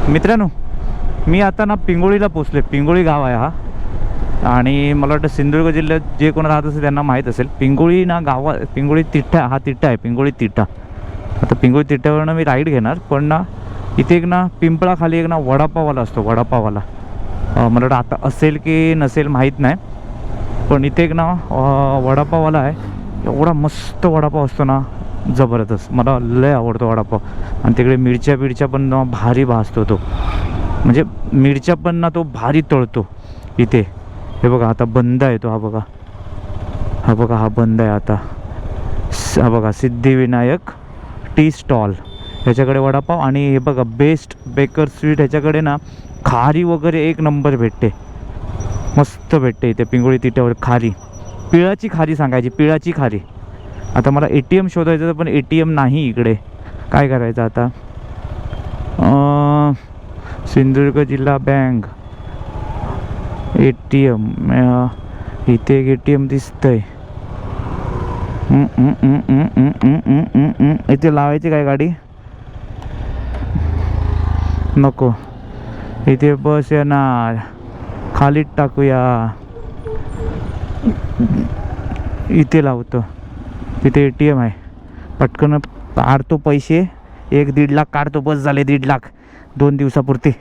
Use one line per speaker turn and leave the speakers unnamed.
मित्रांनो, मी आता ना पिंगोळीला पोचले. पिंगोळी गाव आहे हा, आणि मला वाटतं सिंधुदुर्ग जिल्ह्यात जे कोण राहत असेल त्यांना माहीत असेल. पिंगोळी ना गावा, पिंगोळी तिट्टा, हा तिट्टा आहे पिंगोळी तिट्टा. आता पिंगोळी तिट्ट्यावरनं मी राईड घेणार, पण ना इथे एक ना पिंपळाखाली एक ना वडापाववाला असतो, वडापाववाला. मला वाटतं आता असेल की नसेल माहीत नाही, पण इथे एक ना वडापाववाला आहे. एवढा मस्त वडापाव असतो ना, जबरदस्त. मला लय आवडतो वडापाव. आणि तिकडे मिरच्या पण ना भारी भाजतो तो, म्हणजे मिरच्या पण ना तो भारी तळतो इथे. हे बघा आता बंद आहे तो, हा बघा, हा बघा, हा बंद आहे आता. हा बघा, सिद्धिविनायक टी स्टॉल, ह्याच्याकडे वडापाव. आणि हे बघा बेस्ट बेकर स्वीट, ह्याच्याकडे ना खारी वगैरे एक नंबर भेटते, मस्त भेटते इथे पिंगोळी तिट्यावर. खारी, पिळाची खारी सांगायची, पिळाची खारी. आता मला ATM शोधायचं, पण ATM नाही इकडे. काय करायचं आता? सिंधुदुर्ग जिल्हा बँक ATM, इथे एक ATM दिसतंय. इथे लावायची काय गाडी? नको, इथे बस येणार, खालीच टाकूया. इथे लावतो, तिथे ATM आहे. पटकन काढतो पैसे, 1-1.5 लाख काढतो, बस झाले 1.5 लाख 2 दिवसापुरते.